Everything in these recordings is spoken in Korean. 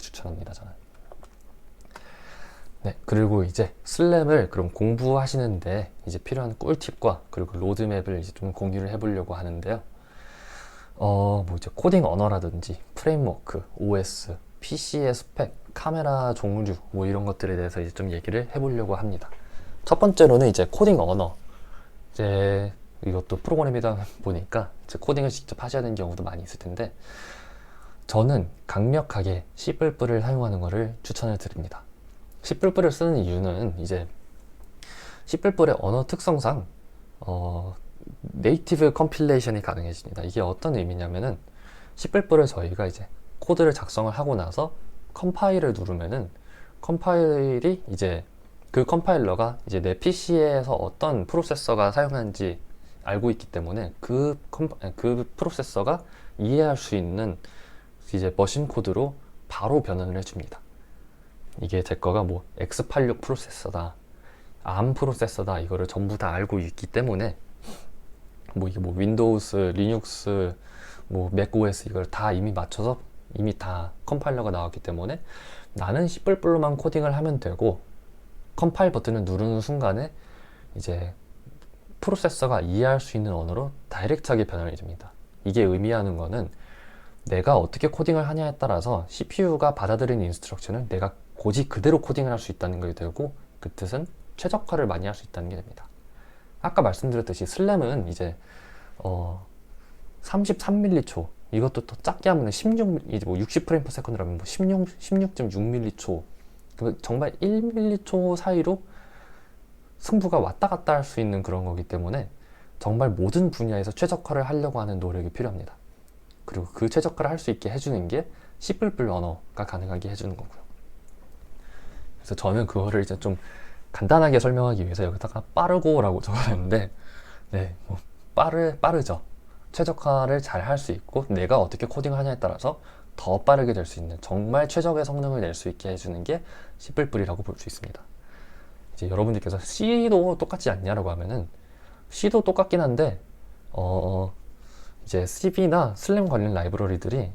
추천합니다, 저는. 네, 그리고 이제 슬램을 그럼 공부하시는데 이제 필요한 꿀팁과 그리고 로드맵을 이제 좀 공유를 해보려고 하는데요. 뭐 이제 코딩 언어라든지 프레임워크, OS, PC의 스펙, 카메라 종류 뭐 이런 것들에 대해서 이제 좀 얘기를 해보려고 합니다. 첫 번째로는 이제 코딩 언어. 이제 이것도 프로그램이다 보니까 이제 코딩을 직접 하셔야 되는 경우도 많이 있을 텐데, 저는 강력하게 C++을 사용하는 것을 추천을 드립니다. C++를 쓰는 이유는 이제 C++의 언어 특성상 네이티브 컴필레이션이 가능해집니다. 이게 어떤 의미냐면은 C++를 저희가 이제 코드를 작성을 하고 나서 컴파일을 누르면은 컴파일이 이제 그 컴파일러가 이제 내 PC에서 어떤 프로세서가 사용하는지 알고 있기 때문에 그 프로세서가 이해할 수 있는 이제 머신 코드로 바로 변환을 해줍니다. 이게 제 거가 뭐 X86 프로세서다, ARM 프로세서다, 이거를 전부 다 알고 있기 때문에 뭐 이게 뭐 윈도우스, 리눅스, 뭐 맥OS 이걸 다 이미 맞춰서 이미 다 컴파일러가 나왔기 때문에 나는 C++로만 코딩을 하면 되고, 컴파일 버튼을 누르는 순간에 이제 프로세서가 이해할 수 있는 언어로 다이렉트하게 변환이 됩니다. 이게 의미하는 거는 내가 어떻게 코딩을 하냐에 따라서 CPU가 받아들이는 인스트럭션을 내가 고지 그대로 코딩을 할 수 있다는 게 되고, 그 뜻은 최적화를 많이 할 수 있다는 게 됩니다. 아까 말씀드렸듯이 슬램은 이제 33m초, 이것도 더 작게 하면 16, 뭐 60프레임 퍼 세컨드라면 뭐 16.6m초, 정말 1m초 사이로 승부가 왔다 갔다 할 수 있는 그런 거기 때문에 정말 모든 분야에서 최적화를 하려고 하는 노력이 필요합니다. 그리고 그 최적화를 할 수 있게 해주는 게 C++ 언어가 가능하게 해주는 거고요. 그래서 저는 그거를 이제 좀 간단하게 설명하기 위해서 여기다가 빠르고라고 적어놨는데, 네, 뭐 빠르죠. 최적화를 잘 할 수 있고 내가 어떻게 코딩을 하냐에 따라서 더 빠르게 될 수 있는 정말 최적의 성능을 낼 수 있게 해주는 게 C++이라고 볼 수 있습니다. 이제 여러분들께서 C도 똑같지 않냐라고 하면은 C도 똑같긴 한데 이제 CV나 슬램 관련 라이브러리들이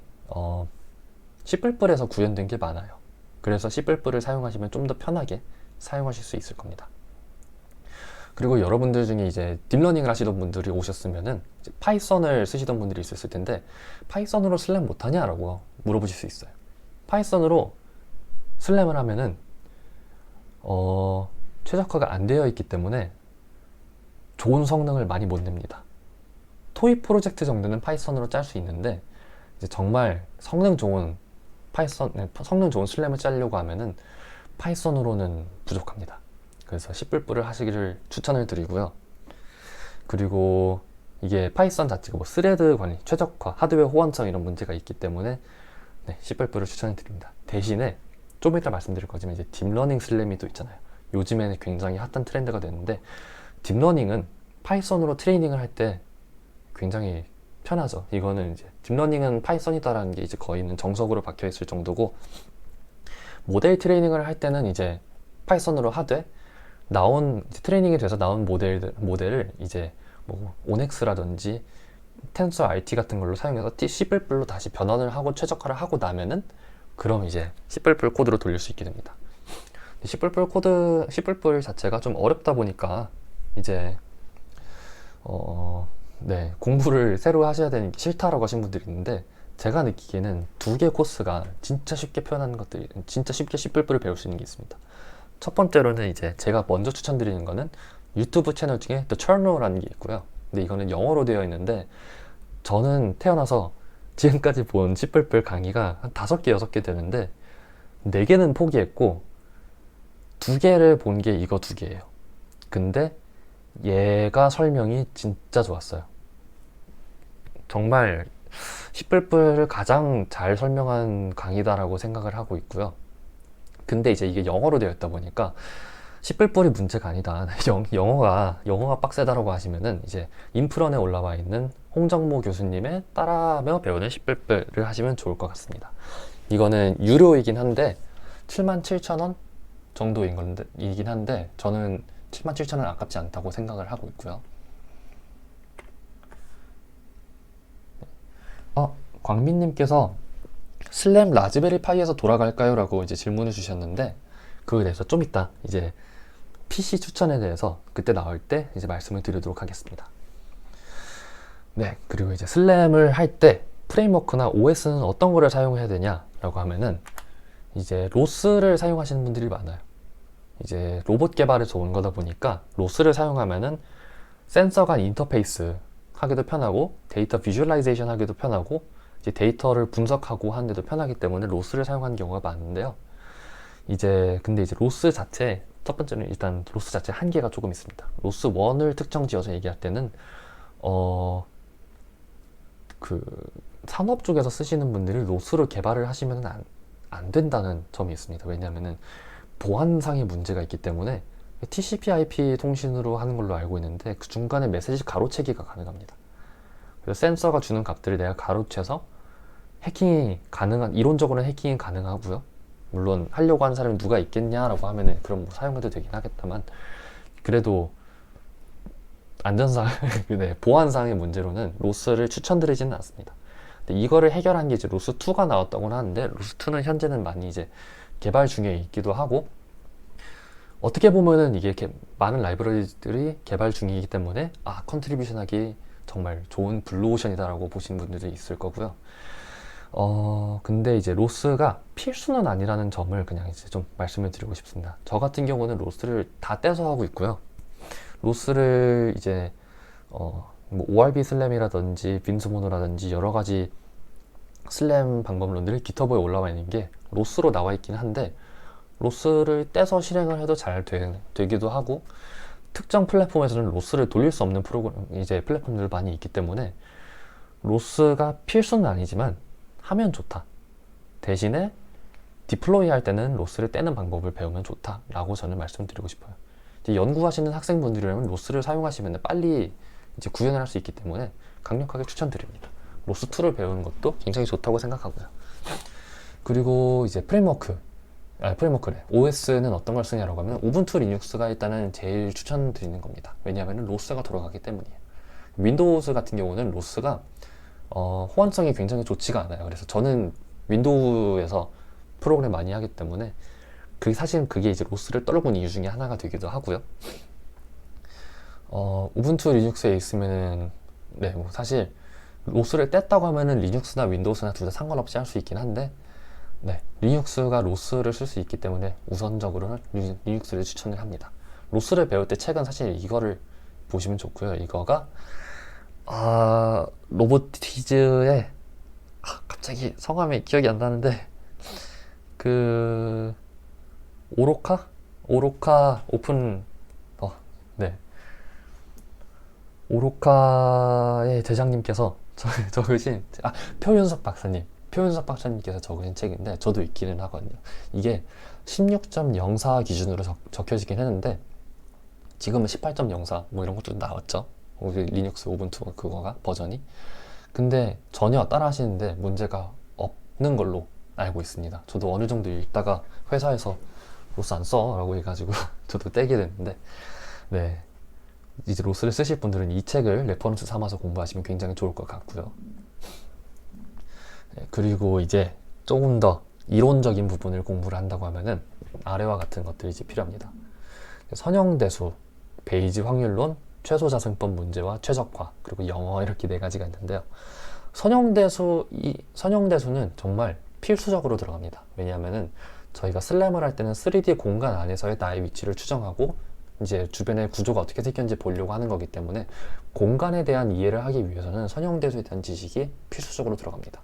C++에서 구현된 게 많아요. 그래서 C++를 사용하시면 좀 더 편하게 사용하실 수 있을 겁니다. 그리고 여러분들 중에 이제 딥러닝을 하시던 분들이 오셨으면은 이제 파이썬을 쓰시던 분들이 있었을 텐데, 파이썬으로 슬램 못하냐? 라고 물어보실 수 있어요. 파이썬으로 슬램을 하면은 최적화가 안 되어 있기 때문에 좋은 성능을 많이 못 냅니다. 토익 프로젝트 정도는 파이썬으로 짤 수 있는데, 이제 정말 성능 좋은 슬램을 짜려고 하면은 파이썬으로는 부족합니다. 그래서 C++를 하시기를 추천을 드리고요. 그리고 이게 파이썬 자체가 뭐 스레드 관리, 최적화, 하드웨어 호환성 이런 문제가 있기 때문에 네, C++를 추천을 드립니다. 대신에 좀 이따 말씀드릴 거지만 이제 딥러닝 슬램이 또 있잖아요. 요즘에는 굉장히 핫한 트렌드가 됐는데, 딥러닝은 파이썬으로 트레이닝을 할 때 굉장히 편하죠. 이거는 이제 딥러닝은 파이썬이다라는 게 이제 거의는 정석으로 박혀 있을 정도고, 모델 트레이닝을 할 때는 이제 파이썬으로 하되 이제 트레이닝이 돼서 나온 모델을 이제 뭐 온엑스라든지 텐서 RT 같은 걸로 사용해서 C++로 다시 변환을 하고 최적화를 하고 나면은 그럼 이제 C++ 코드로 돌릴 수 있게 됩니다. C++ 자체가 좀 어렵다 보니까 이제 네, 공부를 새로 하셔야 되는 게 싫다라고 하신 분들이 있는데, 제가 느끼기에는 두 개 코스가 진짜 쉽게 표현하는 것들이, 진짜 쉽게 C++를 배울 수 있는 게 있습니다. 첫 번째로는 이제 제가 먼저 추천드리는 거는 유튜브 채널 중에 The Channel라는 게 있고요. 근데 이거는 영어로 되어 있는데, 저는 태어나서 지금까지 본 C++ 강의가 한 5개, 6개 되는데 4개는 포기했고 2개를 본 게 이거 2개예요. 근데 얘가 설명이 진짜 좋았어요. 정말 C++를 가장 잘 설명한 강의다라고 생각을 하고 있고요. 근데 이제 이게 영어로 되어 있다 보니까 C++이 문제가 아니다. 영어가 빡세다라고 하시면은 이제 인프런에 올라와 있는 홍정모 교수님의 따라하며 배우는 C++를 하시면 좋을 것 같습니다. 이거는 유료이긴 한데 77,000원 정도이긴 한데 저는 77,000원 아깝지 않다고 생각을 하고 있고요. 광민님께서 슬램 라즈베리 파이에서 돌아갈까요? 라고 이제 질문을 주셨는데, 그거에 대해서 좀 이따 이제 PC 추천에 대해서 그때 나올 때 이제 말씀을 드리도록 하겠습니다. 네, 그리고 이제 슬램을 할 때 프레임워크나 OS는 어떤 거를 사용해야 되냐라고 하면은 이제 로스를 사용하시는 분들이 많아요. 이제 로봇 개발에서 온 거다 보니까 로스를 사용하면은 센서 간 인터페이스 하기도 편하고 데이터 비주얼라이제이션 하기도 편하고 이제 데이터를 분석하고 하는데도 편하기 때문에 로스를 사용하는 경우가 많은데요. 근데 이제 로스 자체, 첫 번째는 일단 로스 자체 한계가 조금 있습니다. 로스 1을 특정 지어서 얘기할 때는 그 산업 쪽에서 쓰시는 분들이 로스로 개발을 하시면 안 된다는 점이 있습니다. 왜냐하면은 보안상의 문제가 있기 때문에 TCP/IP 통신으로 하는 걸로 알고 있는데 그 중간에 메시지 가로채기가 가능합니다. 그래서 센서가 주는 값들을 내가 가로채서 이론적으로는 해킹이 가능하고요. 물론 하려고 하는 사람이 누가 있겠냐라고 하면은 그럼 뭐 사용해도 되긴 하겠다만, 그래도 안전상, 네, 보안상의 문제로는 로스를 추천드리지는 않습니다. 근데 이거를 해결한 게 이제 로스2가 나왔다고 하는데, 로스2는 현재는 많이 이제 개발 중에 있기도 하고, 어떻게 보면은 이게 많은 라이브러리들이 개발 중이기 때문에 컨트리뷰션 하기 정말 좋은 블루오션이다라고 보시는 분들도 있을 거고요. 근데 이제 로스가 필수는 아니라는 점을 그냥 이제 좀 말씀을 드리고 싶습니다. 저 같은 경우는 로스를 다 떼서 하고 있고요. 로스를 이제 뭐 ORB 슬램이라든지 빈스모노라든지 여러 가지 슬램 방법론들이 깃허브에 올라와 있는 게 로스로 나와 있긴 한데, 로스를 떼서 실행을 해도 잘 되기도 하고, 특정 플랫폼에서는 로스를 돌릴 수 없는 플랫폼들 많이 있기 때문에 로스가 필수는 아니지만 하면 좋다. 대신에 디플로이 할 때는 로스를 떼는 방법을 배우면 좋다라고 저는 말씀드리고 싶어요. 이제 연구하시는 학생분들이라면 로스를 사용하시면 빨리 이제 구현을 할 수 있기 때문에 강력하게 추천드립니다. 로스2를 배우는 것도 굉장히 좋다고 생각하고요. 그리고 이제 프레임워크래. OS는 어떤 걸 쓰냐라고 하면 우분투 리눅스가 일단은 제일 추천드리는 겁니다. 왜냐하면 로스가 돌아가기 때문이에요. 윈도우즈 같은 경우는 로스가 호환성이 굉장히 좋지가 않아요. 그래서 저는 윈도우에서 프로그램 많이 하기 때문에 사실 그게 이제 로스를 떨군 이유 중에 하나가 되기도 하고요. 우분투 리눅스에 있으면은 네, 뭐 사실 로스를 뗐다고 하면은 리눅스나 윈도우스나 둘 다 상관없이 할 수 있긴 한데, 네, 리눅스가 로스를 쓸 수 있기 때문에 우선적으로는 리눅스를 추천을 합니다. 로스를 배울 때 책은 사실 이거를 보시면 좋고요. 이거가 로보티즈의 갑자기 성함이 기억이 안 나는데 그 오로카 오픈 네, 오로카의 대장님께서 적으신 표윤석 박사님께서 적으신 책인데 저도 읽기는 하거든요. 이게 16.04 기준으로 적혀지긴 했는데 지금은 18.04 뭐 이런 것도 나왔죠. 리눅스 우분투 그거가 버전이. 근데 전혀 따라 하시는데 문제가 없는 걸로 알고 있습니다. 저도 어느 정도 읽다가 회사에서 로스 안 써 라고 해가지고 저도 떼게 됐는데, 네, 이제 로스를 쓰실 분들은 이 책을 레퍼런스 삼아서 공부하시면 굉장히 좋을 것 같고요. 네, 그리고 이제 조금 더 이론적인 부분을 공부를 한다고 하면은 아래와 같은 것들이 이제 필요합니다. 선형대수, 베이지 확률론, 최소자승법 문제와 최적화, 그리고 영어, 이렇게 네 가지가 있는데요. 선형대수는 정말 필수적으로 들어갑니다. 왜냐하면은 저희가 슬램을 할 때는 3D 공간 안에서의 나의 위치를 추정하고 이제 주변의 구조가 어떻게 생겼는지 보려고 하는 거기 때문에 공간에 대한 이해를 하기 위해서는 선형대수에 대한 지식이 필수적으로 들어갑니다.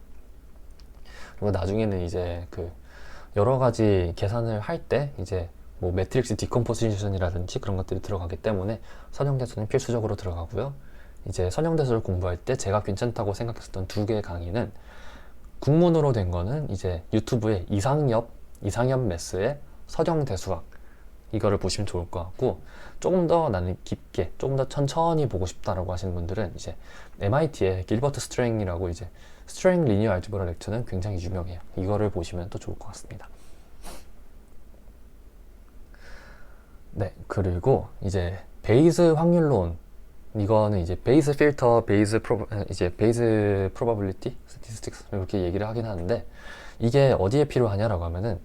그리고 나중에는 이제 여러 가지 계산을 할 때 이제 뭐 매트릭스 디컴포지션이라든지 그런 것들이 들어가기 때문에 선형대수는 필수적으로 들어가고요. 이제 선형대수를 공부할 때 제가 괜찮다고 생각했었던 두 개의 강의는, 국문으로 된 거는 이제 유튜브에 이상엽 매스의 선형대수학, 이거를 보시면 좋을 것 같고, 조금 더 나는 깊게 조금 더 천천히 보고 싶다라고 하시는 분들은 이제 MIT의 길버트 스트랭이라고 이제 스트랭 리니어 알지브라 렉처는 굉장히 유명해요. 이거를 보시면 또 좋을 것 같습니다. 네, 그리고 이제 베이스 확률론, 이거는 이제 베이스 필터, 베이스 프로바빌리티, 스태티스틱스 이렇게 얘기를 하긴 하는데, 이게 어디에 필요하냐라고 하면은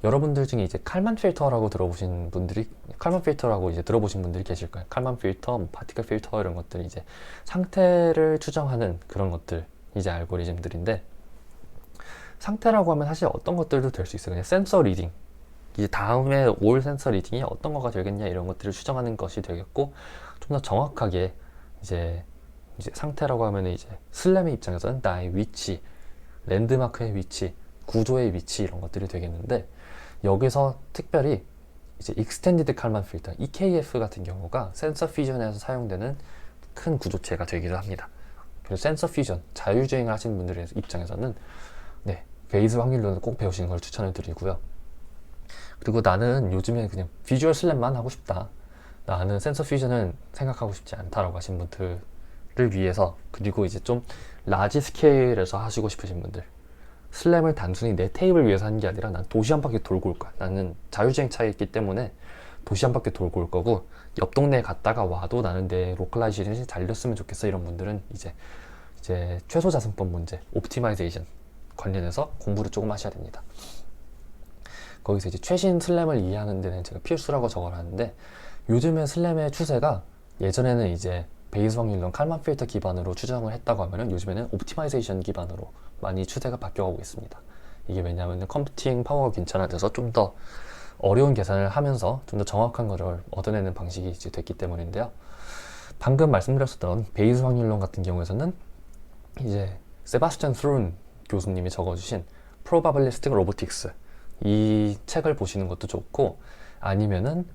여러분들 중에 이제 칼만 필터라고 들어보신 분들이 칼만 필터라고 이제 들어보신 분들이 계실 거예요. 칼만 필터, 뭐 파티클 필터 이런 것들이 이제 상태를 추정하는 그런 것들 이제 알고리즘들인데 상태라고 하면 사실 어떤 것들도 될 수 있어요. 그냥 센서 리딩 이제 다음에 올 센서 리딩이 어떤 거가 되겠냐 이런 것들을 추정하는 것이 되겠고 좀 더 정확하게 이제 상태라고 하면 이제 슬램의 입장에서는 나의 위치, 랜드마크의 위치, 구조의 위치 이런 것들이 되겠는데 여기서 특별히 이제 익스텐디드 칼만 필터 EKF 같은 경우가 센서 퓨전에서 사용되는 큰 구조체가 되기도 합니다. 그래서 센서 퓨전 자율주행을 하시는 분들의 입장에서는 네, 베이스 확률론을 꼭 배우시는 걸 추천을 드리고요. 그리고 나는 요즘에 그냥 비주얼 슬랩만 하고 싶다. 나는 센서 퓨전은 생각하고 싶지 않다라고 하신 분들을 위해서 그리고 이제 좀 라지 스케일에서 하시고 싶으신 분들 슬램을 단순히 내 테이블 위해서 하는 게 아니라 난 도시 한 바퀴 돌고 올 거야. 나는 자율주행 차에 있기 때문에 도시 한 바퀴 돌고 올 거고 옆 동네에 갔다가 와도 나는 내 로컬라이제이션이 잘 됐으면 좋겠어. 이런 분들은 이제 최소 자승법 문제, 옵티마이제이션 관련해서 공부를 조금 하셔야 됩니다. 거기서 이제 최신 슬램을 이해하는 데는 제가 필수라고 적어놨는데 요즘에 슬램의 추세가 예전에는 이제 베이스 확률론 칼만 필터 기반으로 추정을 했다고 하면은 요즘에는 옵티마이제이션 기반으로 많이 추세가 바뀌어가고 있습니다. 이게 왜냐하면 컴퓨팅 파워가 괜찮아져서 좀 더 어려운 계산을 하면서 좀 더 정확한 거를 얻어내는 방식이 이제 됐기 때문인데요. 방금 말씀드렸었던 베이스 확률론 같은 경우에서는 이제 세바스찬 스룬 교수님이 적어주신 Probabilistic Robotics 이 책을 보시는 것도 좋고 아니면은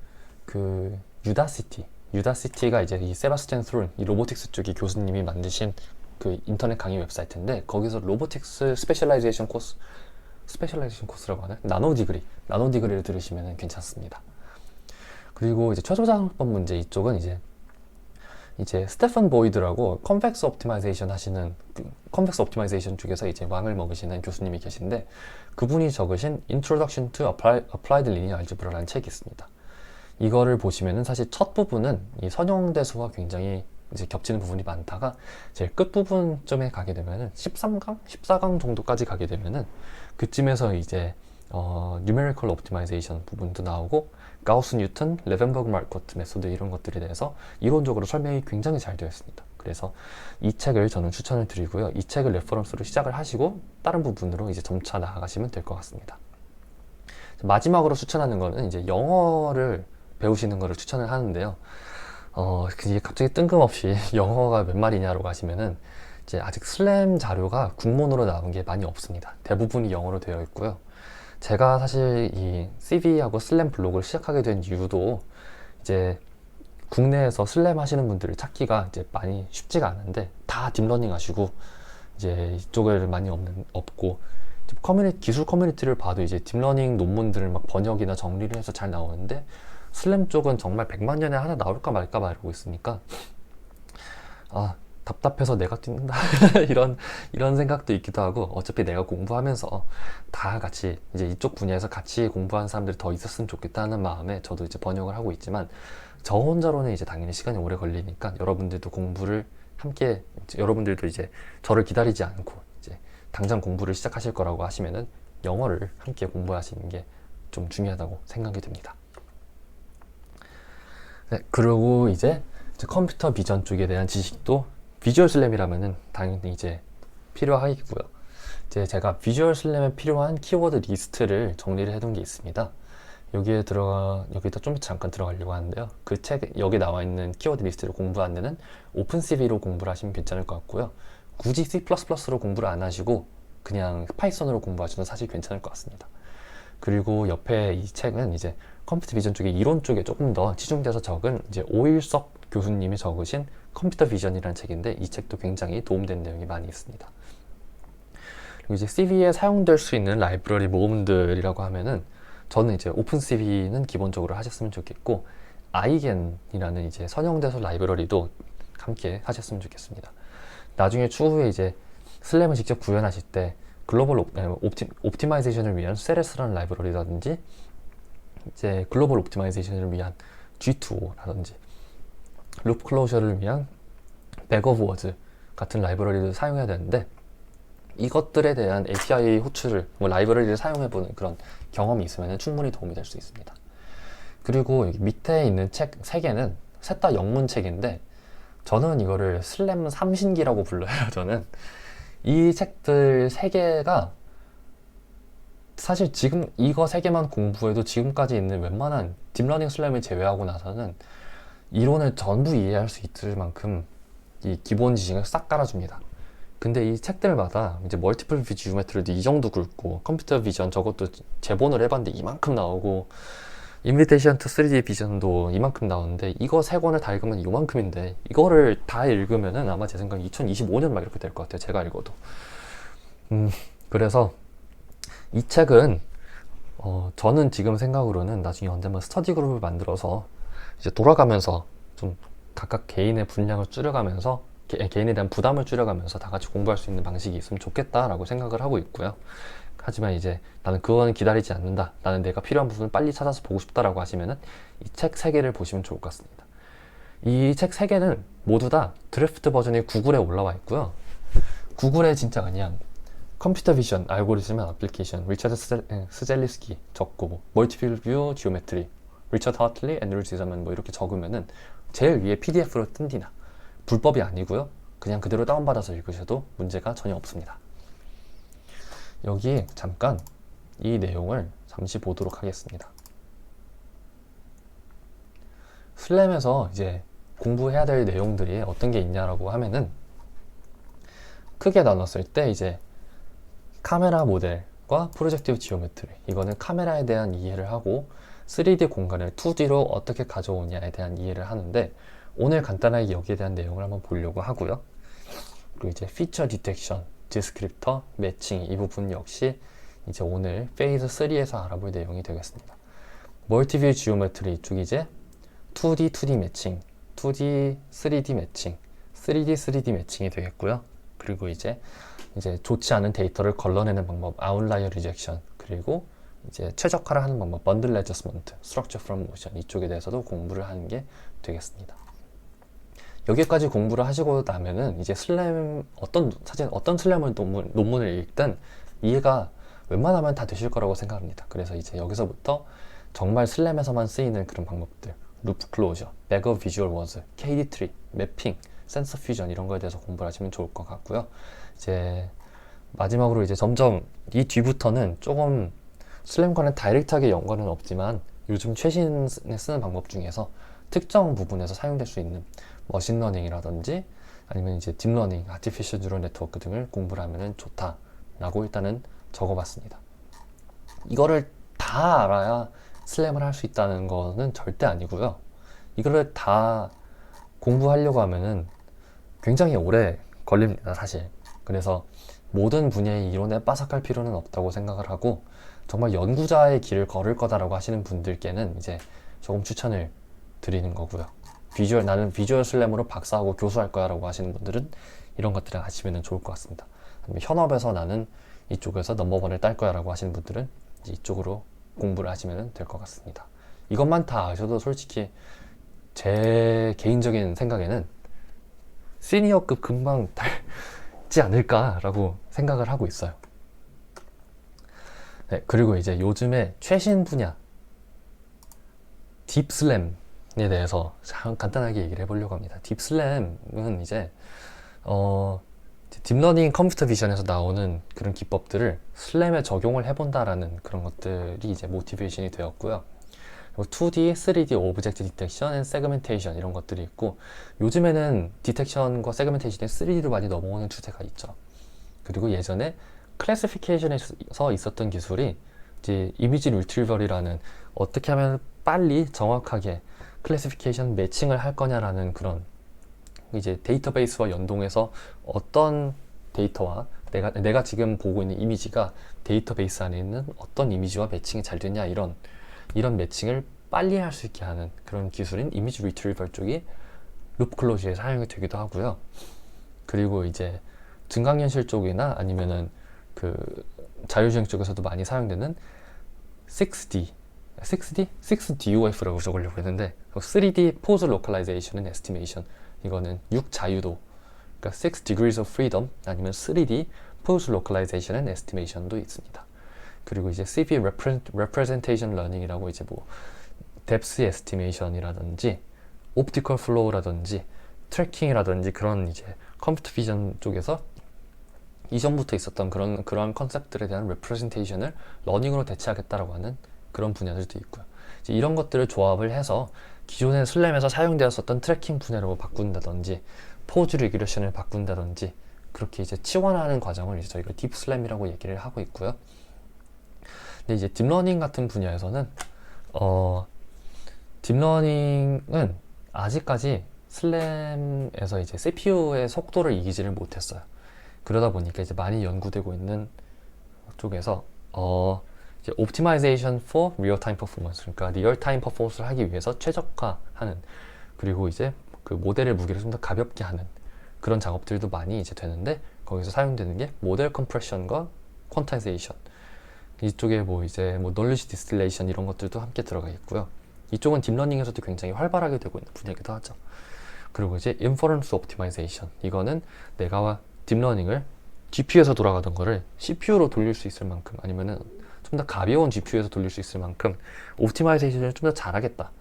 그 유다시티가 이제 이 세바스찬 스룬 이 로보틱스 쪽이 교수님이 만드신 그 인터넷 강의 웹사이트인데 거기서 로보틱스 스페셜라이제이션 코스라고 하나? 나노 디그리를 들으시면 괜찮습니다. 그리고 이제 최소자산법 문제 이쪽은 이제 스테판 보이드라고 컨벡스 옵티마이제이션 하시는 컨벡스 옵티마이제이션 쪽에서 이제 왕을 먹으시는 교수님이 계신데 그분이 적으신 Introduction to Applied Linear Algebra라는 책이 있습니다. 이거를 보시면은 사실 첫 부분은 이 선형대수와 굉장히 이제 겹치는 부분이 많다가 제일 끝 부분쯤에 가게 되면은 13강, 14강 정도까지 가게 되면은 그쯤에서 이제 Numerical Optimization 부분도 나오고 가우스 뉴턴, 레벤버그 마르코트 메소드 이런 것들에 대해서 이론적으로 설명이 굉장히 잘 되어 있습니다. 그래서 이 책을 저는 추천을 드리고요. 이 책을 레퍼런스로 시작을 하시고 다른 부분으로 이제 점차 나아가시면 될 것 같습니다. 마지막으로 추천하는 거는 이제 영어를 배우시는 거를 추천을 하는데요. 이게 갑자기 뜬금없이 영어가 몇 마리냐고 하시면은 이제 아직 슬램 자료가 국문으로 나온 게 많이 없습니다. 대부분이 영어로 되어 있고요. 제가 사실 이 CV하고 슬램 블로그를 시작하게 된 이유도 이제 국내에서 슬램 하시는 분들을 찾기가 이제 많이 쉽지가 않은데 다 딥러닝 하시고 이제 이쪽을 많이 없고 기술 커뮤니티를 봐도 이제 딥러닝 논문들을 막 번역이나 정리를 해서 잘 나오는데 슬램 쪽은 정말 100만 년에 하나 나올까 말까 봐 이러고 있으니까 답답해서 내가 뛰는다 이런 생각도 있기도 하고 어차피 내가 공부하면서 다 같이 이제 이쪽 분야에서 같이 공부하는 사람들이 더 있었으면 좋겠다는 마음에 저도 이제 번역을 하고 있지만 저 혼자로는 이제 당연히 시간이 오래 걸리니까 여러분들도 공부를 함께 여러분들도 이제 저를 기다리지 않고 이제 당장 공부를 시작하실 거라고 하시면은 영어를 함께 공부하시는 게 좀 중요하다고 생각이 듭니다. 네, 그리고 이제 컴퓨터 비전 쪽에 대한 지식도 비주얼 슬램이라면은 당연히 이제 필요하겠고요. 이제 제가 비주얼 슬램에 필요한 키워드 리스트를 정리를 해둔 게 있습니다. 여기다 좀 잠깐 들어가려고 하는데요. 그 책, 여기 나와 있는 키워드 리스트를 공부 안 되는 오픈CV로 공부를 하시면 괜찮을 것 같고요. 굳이 C++로 공부를 안 하시고 그냥 파이썬으로 공부하셔도 사실 괜찮을 것 같습니다. 그리고 옆에 이 책은 이제 컴퓨터 비전 쪽에 이론 쪽에 조금 더 치중돼서 적은 이제 오일석 교수님이 적으신 컴퓨터 비전이라는 책인데 이 책도 굉장히 도움되는 내용이 많이 있습니다. 그리고 이제 CV에 사용될 수 있는 라이브러리 모음들이라고 하면은 저는 이제 오픈CV는 기본적으로 하셨으면 좋겠고 아이겐이라는 이제 선형대소 라이브러리도 함께 하셨으면 좋겠습니다. 나중에 추후에 이제 슬램을 직접 구현하실 때 글로벌 옵티마이제이션을 위한 세레스라는 라이브러리라든지 이제 글로벌 옵티마이제이션을 위한 G2O라든지 룹 클로저를 위한 백오브 워즈 같은 라이브러리를 사용해야 되는데 이것들에 대한 API 호출을, 뭐 라이브러리를 사용해보는 그런 경험이 있으면 충분히 도움이 될 수 있습니다. 그리고 여기 밑에 있는 책 3개는 셋 다 영문책인데 저는 이거를 슬램 삼신기라고 불러요. 저는 이 책들 3개가 사실 지금 이거 3개만 공부해도 지금까지 있는 웬만한 딥러닝 슬램을 제외하고 나서는 이론을 전부 이해할 수 있을 만큼 이 기본 지식을 싹 깔아줍니다. 근데 이 책들마다 이제 멀티플 뷰 지오메트리도 이 정도 굵고, 컴퓨터 비전 저것도 재본을 해봤는데 이만큼 나오고, 인비테이션 투 3D 비전도 이만큼 나오는데, 이거 3권을 다 읽으면 이만큼인데 이거를 다 읽으면은 아마 제 생각에 2025년 막 이렇게 될 것 같아요. 제가 읽어도. 그래서 이 책은 저는 지금 생각으로는 나중에 언젠가 스터디 그룹을 만들어서 이제 돌아가면서 좀 각각 개인의 분량을 줄여가면서 개인에 대한 부담을 줄여가면서 다 같이 공부할 수 있는 방식이 있으면 좋겠다라고 생각을 하고 있고요. 하지만 이제 나는 그거는 기다리지 않는다, 나는 내가 필요한 부분을 빨리 찾아서 보고 싶다라고 하시면은 이 책 3개를 보시면 좋을 것 같습니다. 이 책 3개는 모두 다 드래프트 버전이 구글에 올라와 있고요. 구글에 진짜 그냥 컴퓨터 비전, 알고리즘 앤 애플리케이션, 리처드 스젤리스키 적고, 멀티플 뷰 지오메트리, 리처드 하틀리, 앤드류 지저먼 뭐 이렇게 적으면은 제일 위에 PDF로 뜬디나. 불법이 아니고요. 그냥 그대로 다운받아서 읽으셔도 문제가 전혀 없습니다. 여기 잠깐 이 내용을 잠시 보도록 하겠습니다. 슬램에서 이제 공부해야 될 내용들이 어떤 게 있냐라고 하면은 크게 나눴을 때 이제 카메라 모델과 프로젝티브 지오메트리, 이거는 카메라에 대한 이해를 하고 3D 공간을 2D로 어떻게 가져오냐에 대한 이해를 하는데, 오늘 간단하게 여기에 대한 내용을 한번 보려고 하고요. 그리고 이제 피처 디텍션, 디스크립터, 매칭, 이 부분 역시 이제 오늘 페이즈 3에서 알아볼 내용이 되겠습니다. 멀티뷰 지오메트리 이쪽이 이제 2D, 2D 매칭, 2D, 3D 매칭, 3D, 3D 매칭이 되겠고요. 그리고 이제 좋지 않은 데이터를 걸러내는 방법, 아웃라이어 리젝션, 그리고 이제 최적화를 하는 방법, 번들 애저스먼트, 스트럭처 프롬 모션, 이쪽에 대해서도 공부를 하는 게 되겠습니다. 여기까지 공부를 하시고 나면은 이제 슬램 어떤 슬램을 논문을 읽든 이해가 웬만하면 다 되실 거라고 생각합니다. 그래서 이제 여기서부터 정말 슬램에서만 쓰이는 그런 방법들, 루프 클로저, 백업 비주얼 워즈, KD 트리, 매핑, 센서 퓨전 이런 거에 대해서 공부를 하시면 좋을 것 같고요. 이제 마지막으로 이제 점점 이 뒤부터는 조금 슬램과는 다이렉트하게 연관은 없지만 요즘 최신에 쓰는 방법 중에서 특정 부분에서 사용될 수 있는 머신러닝이라든지 아니면 이제 딥러닝, 아티피셜 뉴럴 네트워크 등을 공부를 하면 좋다라고 일단은 적어봤습니다. 이거를 다 알아야 슬램을 할 수 있다는 거는 절대 아니고요. 이거를 다 공부하려고 하면은 굉장히 오래 걸립니다, 사실. 그래서 모든 분야의 이론에 빠삭할 필요는 없다고 생각을 하고, 정말 연구자의 길을 걸을 거다라고 하시는 분들께는 이제 조금 추천을 드리는 거고요. 나는 비주얼 슬램으로 박사하고 교수할 거야 라고 하시는 분들은 이런 것들을 아시면 좋을 것 같습니다. 아니면 현업에서 나는 이쪽에서 넘버원을 딸 거야 라고 하시는 분들은 이제 이쪽으로 공부를 하시면 될 것 같습니다. 이것만 다 아셔도 솔직히 제 개인적인 생각에는 시니어급 금방 달지 않을까라고 생각을 하고 있어요. 네, 그리고 이제 요즘에 최신 분야 딥슬램에 대해서 간단하게 얘기를 해보려고 합니다. 딥슬램은 이제 딥러닝 컴퓨터 비전에서 나오는 그런 기법들을 슬램에 적용을 해본다라는 그런 것들이 이제 모티베이션이 되었고요. 2D, 3D 오브젝트 디텍션 앤 세그멘테이션 이런 것들이 있고, 요즘에는 디텍션과 세그멘테이션이 3D로 많이 넘어오는 추세가 있죠. 그리고 예전에 클래시피케이션에서 있었던 기술이 이제 이미지 리트리버리라는, 어떻게 하면 빨리 정확하게 클래시피케이션 매칭을 할 거냐라는 그런 이제 데이터베이스와 연동해서 어떤 데이터와 내가 지금 보고 있는 이미지가 데이터베이스 안에 있는 어떤 이미지와 매칭이 잘 되냐, 이런 매칭을 빨리 할 수 있게 하는 그런 기술인 이미지 리트리버 쪽이 루프 클로즈에 사용이 되기도 하고요. 그리고 이제 증강현실 쪽이나 아니면은 그 자율주행 쪽에서도 많이 사용되는 6DOF라고 적으려고 했는데 3D 포즈 로컬라이제이션 앤 에스티메이션, 이거는 6자유도, 그러니까 6 degrees of freedom 아니면 3D Pose Localization and Estimation도 있습니다. 그리고 이제 CV Representation Learning이라고 이제 뭐 Depth Estimation이라든지 Optical Flow라든지 트래킹이라든지 그런 이제 컴퓨터 비전 쪽에서 이전부터 있었던 그런 컨셉들에 대한 레프레젠테이션을 러닝으로 대체하겠다라고 하는 그런 분야들도 있고요. 이제 이런 것들을 조합을 해서 기존의 슬램에서 사용되었었던 트래킹 분야로 바꾼다든지 포즈 리그레션을 바꾼다든지 그렇게 이제 치환하는 과정을 이제 저희가 딥슬램이라고 얘기를 하고 있고요. 근데 이제 딥러닝 같은 분야에서는 딥러닝은 아직까지 슬램에서 이제 CPU의 속도를 이기지를 못했어요. 그러다 보니까 이제 많이 연구되고 있는 쪽에서 이제 Optimization for Real-Time Performance, 그러니까 리얼타임 퍼포먼스를 하기 위해서 최적화하는, 그리고 이제 그 모델의 무게를 좀 더 가볍게 하는 그런 작업들도 많이 이제 되는데, 거기서 사용되는 게 모델 컴프레션과 퀀타이제이션, 이쪽에 뭐 이제 뭐 knowledge distillation 이런 것들도 함께 들어가 있고요. 이쪽은 딥러닝에서도 굉장히 활발하게 되고 있는 분야이기도 하죠. 그리고 이제 inference optimization, 이거는 내가 딥러닝을 GPU에서 돌아가던 거를 CPU로 돌릴 수 있을 만큼, 아니면은 좀 더 가벼운 GPU에서 돌릴 수 있을 만큼 옵티마이제이션을 좀 더 잘하겠다,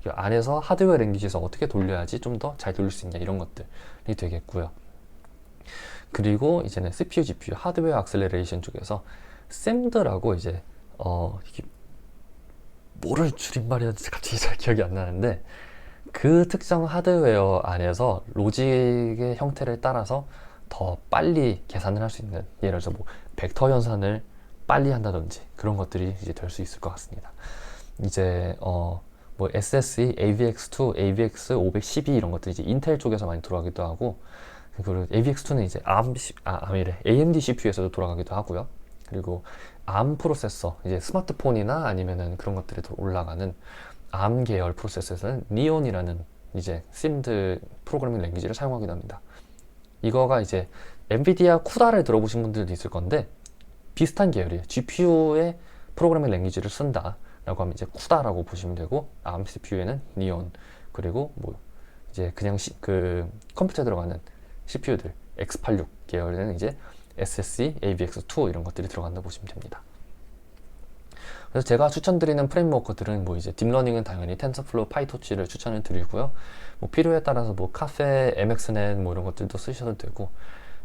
안에서 하드웨어 랭귀지에서 어떻게 돌려야지 좀 더 잘 돌릴 수 있냐, 이런 것들이 되겠고요. 그리고 이제는 CPU, GPU, 하드웨어 악셀레레이션 쪽에서 SIMD라고 이제 이게 뭐를 줄임말이었는지 갑자기 잘 기억이 안 나는데, 그 특정 하드웨어 안에서 로직의 형태를 따라서 더 빨리 계산을 할 수 있는, 예를 들어서 뭐 벡터 연산을 빨리 한다든지 그런 것들이 이제 될 수 있을 것 같습니다. 이제 뭐 SSE, AVX2, AVX512 이런 것들이 이제 인텔 쪽에서 많이 돌아가기도 하고, 그리고 AVX2는 이제 AMD CPU에서도 돌아가기도 하고요. 그리고 ARM 프로세서, 이제 스마트폰이나 아니면은 그런 것들에 올라가는 ARM 계열 프로세서에서는 Neon이라는 이제 SIMD 프로그래밍 랭귀지를 사용하기도 합니다. 이거가 이제 엔비디아 쿠다를 들어보신 분들도 있을 건데, 비슷한 계열이에요. GPU의 프로그래밍 랭귀지를 쓴다 라고 하면 이제 쿠다라고 보시면 되고, ARM CPU에는 Neon, 그리고 뭐 이제 그냥 그 컴퓨터에 들어가는 CPU들 X86 계열에는 이제 SSE, AVX2 이런 것들이 들어간다 보시면 됩니다. 그래서 제가 추천드리는 프레임워크들은 뭐 이제 딥러닝은 당연히 텐서플로우, 파이토치를 추천을 드리고요. 뭐 필요에 따라서 뭐 카페, MXNet 뭐 이런 것들도 쓰셔도 되고,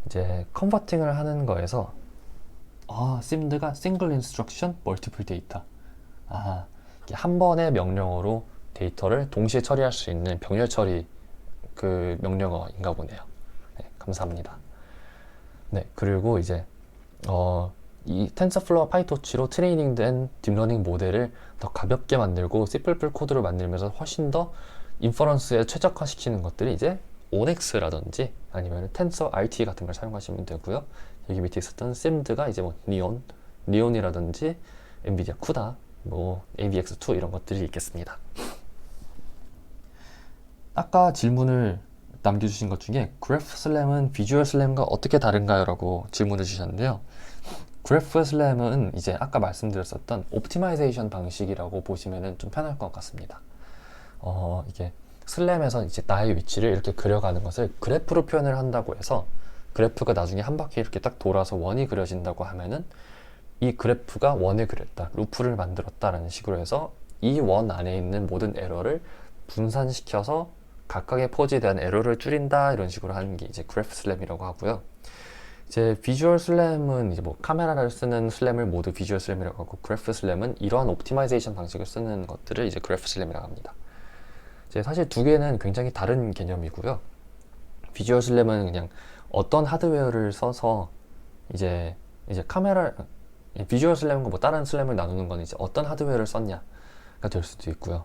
이제 컨버팅을 하는 거에서 SIMD가 Single Instruction Multiple Data, 한 번의 명령어로 데이터를 동시에 처리할 수 있는 병렬 처리 그 명령어인가 보네요. 네, 감사합니다. 네, 그리고 이제 이 텐서플로우와 파이토치로 트레이닝된 딥러닝 모델을 더 가볍게 만들고 C++ 코드를 만들면서 훨씬 더 인퍼런스에 최적화시키는 것들이 이제 ONNX라든지 아니면 텐서 RT 같은 걸 사용하시면 되고요. 여기 밑에 있었던 SIMD가 이제 뭐 니온이라든지 엔비디아 쿠다, 뭐 AVX2 이런 것들이 있겠습니다. 아까 질문을 남겨주신 것 중에 그래프슬램은 비주얼슬램과 어떻게 다른가요? 라고 질문을 주셨는데요. 그래프슬램은 이제 아까 말씀드렸었던 옵티마이제이션 방식이라고 보시면 좀 편할 것 같습니다. 이게 슬램에서 이제 나의 위치를 이렇게 그려가는 것을 그래프로 표현을 한다고 해서, 그래프가 나중에 한 바퀴 이렇게 딱 돌아서 원이 그려진다고 하면은 이 그래프가 원을 그렸다, 루프를 만들었다라는 식으로 해서 이 원 안에 있는 모든 에러를 분산시켜서 각각의 포즈에 대한 에러를 줄인다, 이런 식으로 하는 게 이제 그래프 슬램이라고 하고요. 이제 비주얼 슬램은 이제 뭐 카메라를 쓰는 슬램을 모두 비주얼 슬램이라고 하고, 그래프 슬램은 이러한 옵티마이제이션 방식을 쓰는 것들을 이제 그래프 슬램이라고 합니다. 이제 사실 두 개는 굉장히 다른 개념이고요. 비주얼 슬램은 그냥 어떤 하드웨어를 써서 이제 비주얼 슬램과 뭐 다른 슬램을 나누는 건 이제 어떤 하드웨어를 썼냐가 될 수도 있고요.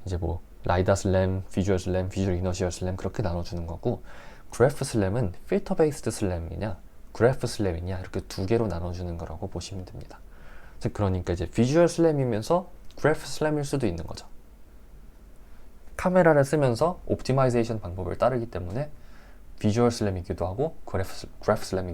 이제 뭐 라이다 슬램, 비주얼 슬램, 비주얼 이너시얼 슬램 그렇게 나눠주는 거고, 그래프 슬램은 필터 베이스드 슬램이냐 그래프 슬램이냐 이렇게 두 개로 나눠주는 거라고 보시면 됩니다. 그러니까 이제 비주얼 슬램이면서 그래프 슬램일 수도 있는 거죠. 카메라를 쓰면서 옵티마이제이션 방법을 따르기 때문에 비주얼 슬램이기도 하고 그래프 슬램이기도